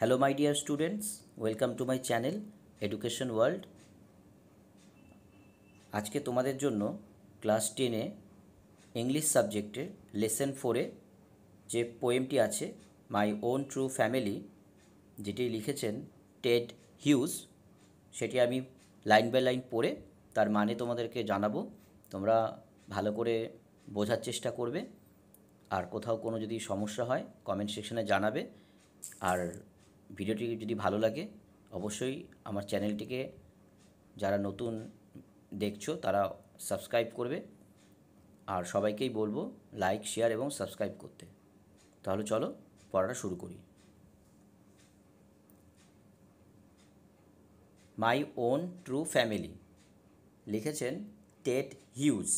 Hello, my dear students. Welcome to my channel Education World. আজকে তোমাদের জন্য class 10-এ English সাবজেক্টের লেসন 4-এ যে পোয়েমটি আছে মাই ওন ট্রু ফ্যামিলি, যেটি লিখেছেন টেড হিউজ, সেটি আমি লাইন বাই লাইন পড়ে তার মানে তোমাদেরকে জানাবো। তোমরা ভালো করে বোঝার চেষ্টা করবে, আর কোথাও কোনো যদি সমস্যা হয় কমেন্ট সেকশনে জানাবে। আর ভিডিওটি যদি ভালো লাগে অবশ্যই আমার চ্যানেলটিকে যারা নতুন দেখছো তারা সাবস্ক্রাইব করবে, আর সবাইকেই বলবো লাইক, শেয়ার এবং সাবস্ক্রাইব করতে। তাহলে চলো পড়াটা শুরু করি। মাই ওন ট্রু ফ্যামিলি লিখেছেন Ted huge.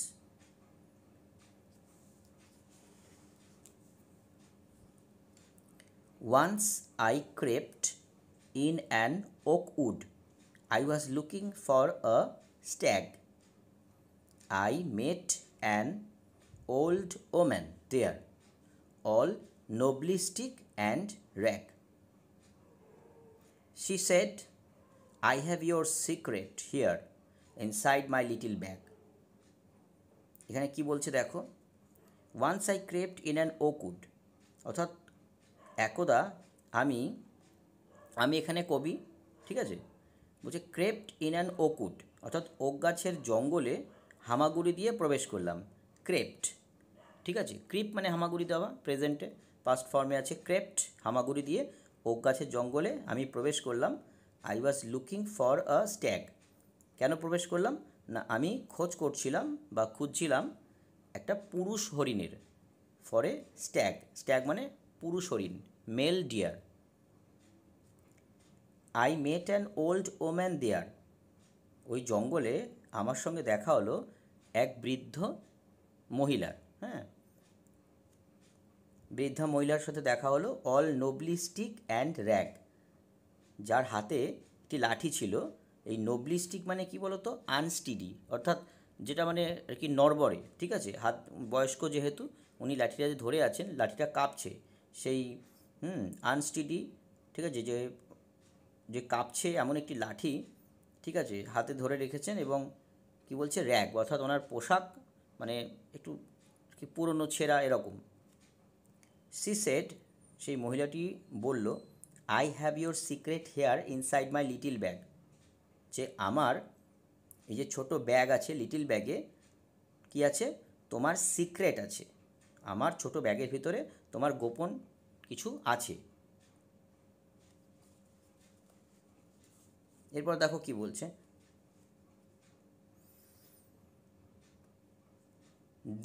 Once I crept in an oak wood. I was looking for a stag. I met an old woman there, all nobilistic and rag. She said, I have your secret here inside my little bag. এখানে কি বলছে দেখো, once I crept in an oak wood, অর্থাৎ একদা আমি এখানে কবি, ঠিক আছে, বলছে crept in an oak wood, অর্থাৎ ওক গাছের জঙ্গলে হামাগুড়ি দিয়ে প্রবেশ করলাম। ক্রেপ্ট, ঠিক আছে, ক্রিপ মানে হামাগুড়ি দেওয়া, প্রেজেন্টে পাস্ট ফর্মে আছে ক্রেপ্ট, হামাগুড়ি দিয়ে ওক গাছের জঙ্গলে আমি প্রবেশ করলাম। I was looking for a stag, কেন প্রবেশ করলাম না, আমি খোঁজ করছিলাম বা খুঁজছিলাম একটা পুরুষ হরিণের। ফর এ স্ট্যাগ, স্ট্যাগ মানে পুরুষ হরিণ, male deer. I met an old woman there, ওই জঙ্গলে আমার সঙ্গে দেখা হলো এক বৃদ্ধ মহিলার। হ্যাঁ, বৃদ্ধা মহিলার সাথে দেখা হলো, অল নোবলিস্টিক অ্যান্ড র্যাগ, যার হাতে একটি লাঠি ছিল। এই নোবলিস্টিক মানে কি বলতো, আনস্টিডি, অর্থাৎ যেটা মানে আর কি নড়বড়ে, ঠিক আছে, হাত বয়স্ক যেহেতু উনি লাঠিটা যে ধরে আছেন লাঠিটা কাঁপছে, সেই আনস্টিডি, ঠিক আছে, যে যে কাঁপছে এমন একটি লাঠি, ঠিক আছে, হাতে ধরে রেখেছেন। এবং কি বলছে, র্যাগ, অর্থাৎ ওনার পোশাক মানে একটু কি পুরনো ছেঁড়া এরকম। সি সেড, সেই মহিলাটি বলল, I have your secret here inside my little bag, যে আমার এই যে ছোট ব্যাগ আছে, লিটিল ব্যাগে কি আছে, তোমার সিক্রেট আছে, আমার ছোট ব্যাগের ভিতরে তোমার গোপন কিছু আছে। এরপর দেখো কি বলছে,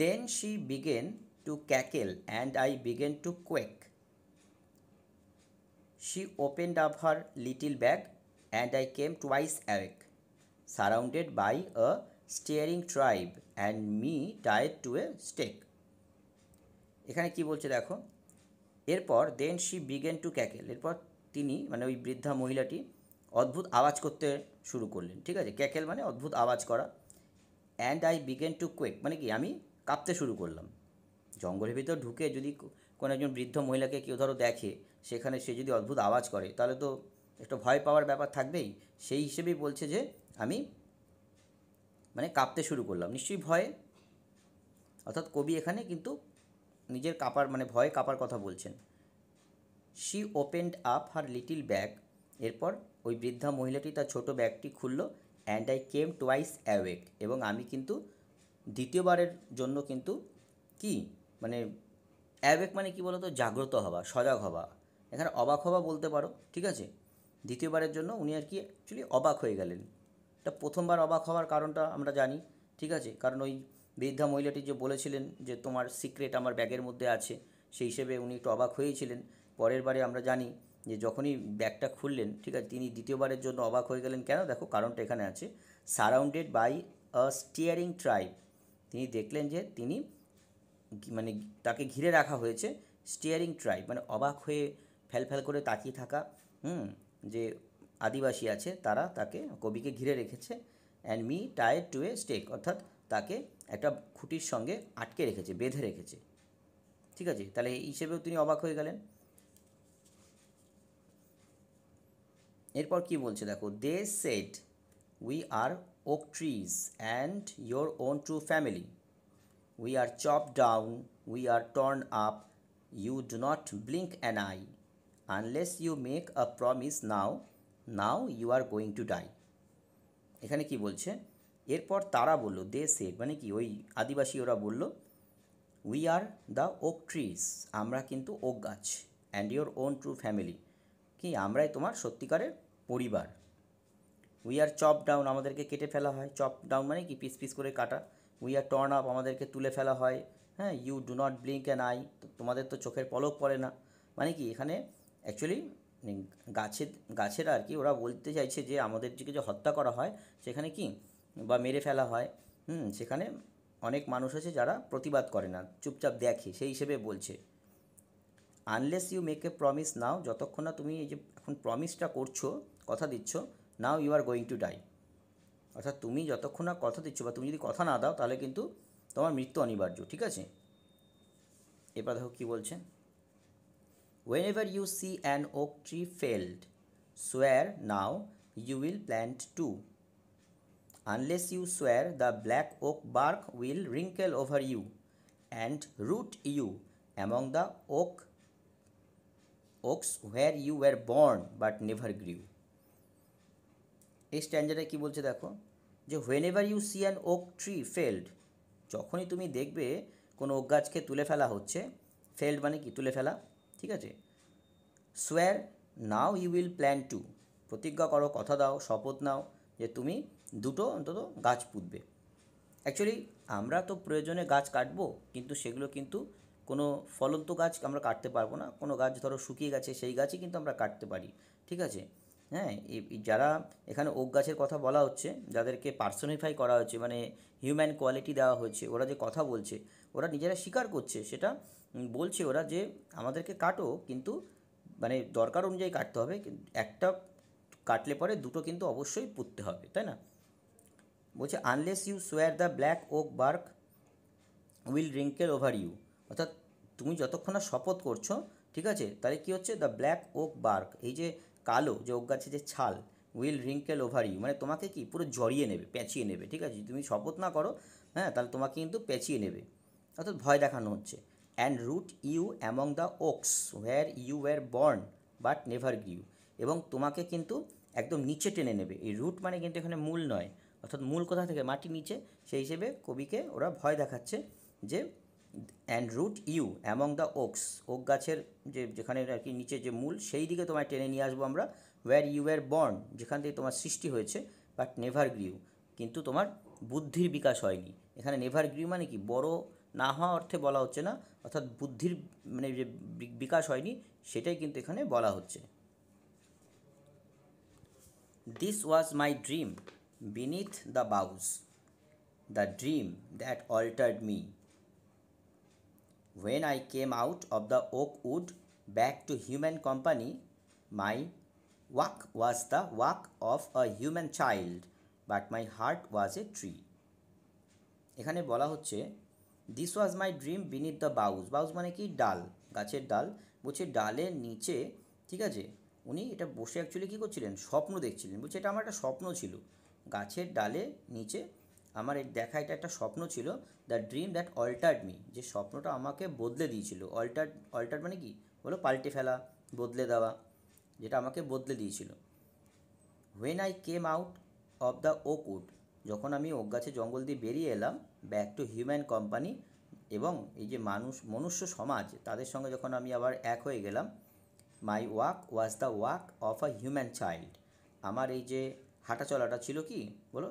then she began to cackle and I began to quack. She opened up her little bag and I came twice awake, surrounded by a staring tribe and me tied to a stake. এখানে কি বলছে দেখো, এরপর দেন she began to cackle, এরপর তিনি মানে ওই বৃদ্ধা মহিলাটি অদ্ভুত আওয়াজ করতে শুরু করলেন, ঠিক আছে, ক্যাকেল মানে অদ্ভুত আওয়াজ করা, and I began to quake মানে কি আমি কাঁপতে শুরু করলাম। জঙ্গলের ভিতর ঢুকে যদি কোনো একজন বৃদ্ধ মহিলাকে কেউ ধরো দেখে, সেখানে সে যদি অদ্ভুত আওয়াজ করে তাহলে তো একটা ভয় পাওয়ার ব্যাপার থাকবেই। সেই হিসেবেই বলছে যে আমি মানে কাঁপতে শুরু করলাম, নিশ্চয়ই ভয়ে, অর্থাৎ কবি এখানে কিন্তু নিজের কাঁপার মানে ভয়ে কাঁপার কথা বলছেন। She opened up her little bag, এরপর ওই বৃদ্ধা মহিলাটি তার ছোট ব্যাগটি খুলল, and I came twice awake, এবং আমি কিন্তু দ্বিতীয়বারের জন্য কিন্তু কি মানে অ্যাওয়েক মানে কি বলতো, জাগ্রত হওয়া, সজাগ হওয়া, এখানে অবাক হওয়া বলতে পারো, ঠিক আছে। দ্বিতীয়বারের জন্য উনি আর কি অ্যাকচুয়ালি অবাক হয়ে গেলেন। এটা প্রথমবার অবাক হওয়ার কারণটা আমরা জানি, ঠিক আছে, কারণ ওই বৃদ্ধা মহিলাটি যে বলেছিলেন যে তোমার সিক্রেট আমার ব্যাগের মধ্যে আছে, সেই হিসেবে উনি একটু অবাক হয়েছিলেন। পরের বারে আমরা জানি যে যখনই ব্যাগটা খুললেন, ঠিক আছে, তিনি দ্বিতীয়বারের জন্য অবাক হয়ে গেলেন। কেন, দেখো কারণটা এখানে আছে, surrounded by a staring tribe, তিনি দেখলেন যে তিনি মানে তাকে ঘিরে রাখা হয়েছে, স্টিয়ারিং ট্রাইব মানে অবাক হয়ে ফ্যাল করে তাকিয়ে থাকা যে আদিবাসী আছে তারা তাকে, কবিকে ঘিরে রেখেছে। And me tied to a stake, অর্থাৎ তাকে একটা খুঁটির সঙ্গে আটকে রেখেছে, বেঁধে রেখেছে, ঠিক আছে, তাহলে এই হিসেবেও তিনি অবাক হয়ে গেলেন। এরপর কি বলছে দেখো, they said we are oak trees and your own true family, we are chop down, we are torn up, you do not blink an eye, unless you make a promise now, now you are going to die. এখানে কি বলছে, এরপর তারা বলল, they said মানে কি ওই আদিবাসী ওরা বলল, we are the oak trees, আমরা কিন্তু ওক গাছ, and your own true family, কি আমরাই তোমার সত্যিকারের পরিবার। উই আর চপ ডাউন, আমাদেরকে কেটে ফেলা হয়, চপ ডাউন মানে কি পিস পিস করে কাটা। উই আর টর্ন আপ, আমাদেরকে তুলে ফেলা হয়। হ্যাঁ, you do not blink an eye, তোমাদের তো চোখের পলক পড়ে না। মানে কি এখানে অ্যাকচুয়ালি গাছের আর কি ওরা বলতে চাইছে যে আমাদেরকে যে হত্যা করা হয় সেখানে কি বা মেরে ফেলা হয়, সেখানে অনেক মানুষ আছে যারা প্রতিবাদ করে না, চুপচাপ দেখে, সেই হিসেবে বলছে। Unless you make a promise now, যতক্ষণ না তুমি এই যে এখন প্রমিসটা করছো, কথা দিচ্ছ, now you are going to die, অর্থাৎ তুমি যতক্ষণ না কথা দিচ্ছ বা তুমি যদি কথা না দাও তাহলে কিন্তু তোমার মৃত্যু অনিবার্য, ঠিক আছে। এবার দেখো কী বলছে, whenever you see an oak tree felled, swear now you will plant two. Unless you swear, the black oak bark will wrinkle over you and root you among the oaks where you were born but never grew. এই স্ট্যান্ডার্ডে কী বলছে দেখো, যে whenever you see an oak tree felled, যখনই তুমি দেখবে কোনো okay গাছকে তুলে ফেলা হচ্ছে, ফেল্ড মানে কি তুলে ফেলা, ঠিক আছে। Swear now you will plan to, প্রতিজ্ঞা করো, কথা দাও, শপথ নাও যে তুমি দুটো অন্তত গাছ পুঁতবে। অ্যাকচুয়ালি আমরা তো প্রয়োজনে গাছ কাটবো, কিন্তু সেগুলো কিন্তু কোনো ফলন্ত গাছ আমরা কাটতে পারবো না, কোনো গাছ ধরো শুকিয়ে গেছে সেই গাছই কিন্তু আমরা কাটতে পারি, ঠিক আছে। হ্যাঁ, যারা এখানে ওক গাছের কথা বলা হচ্ছে, যাদেরকে পার্সোনিফাই করা হচ্ছে, মানে হিউম্যান কোয়ালিটি দেওয়া হচ্ছে, ওরা যে কথা বলছে, ওরা নিজেরা স্বীকার করছে সেটা, বলছে ওরা যে আমাদেরকে কাটো, কিন্তু মানে দরকার অনুযায়ী কাটতে হবে, একটা কাটলে পরে দুটো কিন্তু অবশ্যই পুঁততে হবে, তাই না। বলছে unless you swear the black oak bark will wrinkle over you, অর্থাৎ তুমি যতক্ষণ না শপথ করছো, ঠিক আছে, তাহলে কী হচ্ছে, দ্য ব্ল্যাক ওক বার্ক, এই যে কালো যে ওক গাছের যে ছাল, উইল রিঙ্কেল ওভার ইউ মানে তোমাকে কি পুরো জড়িয়ে নেবে, পেঁচিয়ে নেবে, ঠিক আছে, তুমি শপথ না করো, হ্যাঁ, তাহলে তোমাকে কিন্তু পেঁচিয়ে নেবে, অর্থাৎ ভয় দেখানো হচ্ছে। And root you among the oaks where you were born but never grew, এবং তোমাকে কিন্তু একদম নিচে টেনে নেবে। এই রুট মানে কিন্তু এখানে মূল নয়, অর্থাৎ মূল কোথা থেকে, মাটি নিচে, সেই হিসেবে কবিকে ওরা ভয় দেখাচ্ছে যে and root you among the oaks, oak গাছের যেখানে আর কি নিচে যে মূল, সেই দিকে তোমায় টেনে নিয়ে আসবো আমরা, ওয়্যার ইউ ওয়্যার বর্ন, যেখান থেকে তোমার সৃষ্টি হয়েছে, বাট নেভার গ্রিউ, কিন্তু তোমার বুদ্ধির বিকাশ হয়নি। এখানে নেভার গ্রিউ মানে কি বড় না হওয়া অর্থে বলা হচ্ছে না, অর্থাৎ বুদ্ধির মানে যে বিকাশ হয়নি সেটাই কিন্তু এখানে বলা হচ্ছে। This was my dream beneath the বাউস, the dream that altered me, when I came out of the oak wood back to human company, my walk was the walk of a human child, but my heart was a tree. এখানে বলা হচ্ছে this was my dream beneath the boughs, boughs মানে কি ডাল, গাছের ডাল, বলছে ডালের নিচে, ঠিক আছে, উনি এটা বসে অ্যাকচুয়ালি কী করছিলেন, স্বপ্ন দেখছিলেন, বলছে এটা আমার একটা স্বপ্ন ছিল, গাছের ডালে নিচে আমার এই দেখা এটা একটা স্বপ্ন ছিল, the dream that altered me, যে স্বপ্নটা আমাকে বদলে দিয়েছিল। অল্টার্ড মানে কি বলো, পাল্টে ফেলা, বদলে দেওয়া, যেটা আমাকে বদলে দিয়েছিল। When I came out of the oak wood, যখন আমি ওক গাছের জঙ্গল দিয়ে বেরিয়ে এলাম, ব্যাক টু হিউম্যান কোম্পানি, এবং এই যে মনুষ্য সমাজ তাদের সঙ্গে যখন আমি আবার এক হয়ে গেলাম, my walk was the walk of a human child, আমার এই যে হাঁটা চলাটা ছিল কি বলো,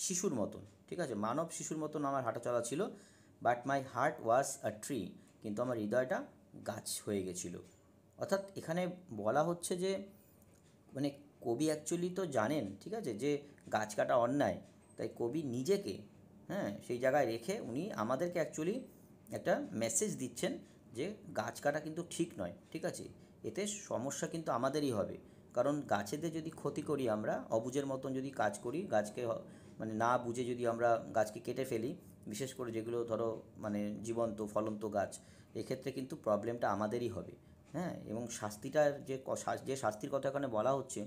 শিশুর মতন, ঠিক আছে, মানব শিশুর মতন আমার হাঁটা চলা ছিল, but my heart was a tree, কিন্তু আমার হৃদয়টা গাছ হয়ে গেছিলো। অর্থাৎ এখানে বলা হচ্ছে যে মানে কবি অ্যাকচুয়ালি তো জানেন, ঠিক আছে, যে গাছ কাটা অন্যায়, তাই কবি নিজেকে, হ্যাঁ, সেই জায়গায় রেখে উনি আমাদেরকে অ্যাকচুয়ালি একটা মেসেজ দিচ্ছেন যে গাছ কাটা কিন্তু ঠিক নয়, ঠিক আছে, এতে সমস্যা কিন্তু আমাদেরই হবে, কারণ গাছেদের যদি ক্ষতি করি আমরা, অবুঝের মতন যদি কাজ করি, গাছকে মানে না বুঝে যদি আমরা গাছকে কেটে ফেলি, বিশেষ করে যেগুলো ধরো মানে জীবন্ত ফলন্ত গাছ, এক্ষেত্রে কিন্তু প্রবলেমটা আমাদেরই হবে। হ্যাঁ, এবং শাস্তিটার যে শাস্তির কথা এখানে বলা হচ্ছে,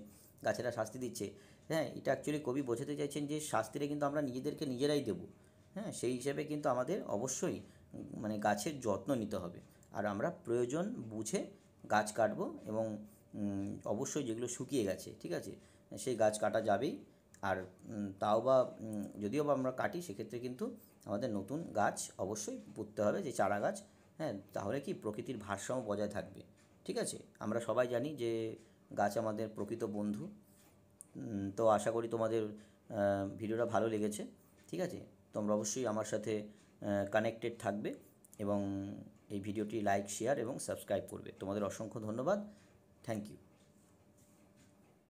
গাছেরা শাস্তি দিচ্ছে। হ্যাঁ, এটা অ্যাকচুয়ালি কবি বোঝাতে চাইছেন যে শাস্তিটা কিন্তু আমরা নিজেদেরকে নিজেরাই দেবো। হ্যাঁ, সেই হিসেবে কিন্তু আমাদের অবশ্যই মানে গাছের যত্ন নিতে হবে। আর আমরা প্রয়োজন বুঝে গাছ কাটবো এবং অবশ্যই যেগুলো শুকিয়ে গেছে, ঠিক আছে, সেই গাছ কাটা যাবেই। আর তাও বা যদিও বা আমরা কাটি, সেক্ষেত্রে কিন্তু আমাদের নতুন গাছ অবশ্যই পুঁততে হবে, যে চারা গাছ। হ্যাঁ, তাহলে কি প্রকৃতির ভারসাম্য বজায় থাকবে। ঠিক আছে, আমরা সবাই জানি যে গাছ আমাদের প্রকৃত বন্ধু। তো আশা করি তোমাদের ভিডিওটা ভালো লেগেছে। ঠিক আছে, তোমরা অবশ্যই আমার সাথে কানেক্টেড থাকবে এবং এই ভিডিওটি লাইক, শেয়ার এবং সাবস্ক্রাইব করবে। তোমাদের অসংখ্য ধন্যবাদ। Thank you.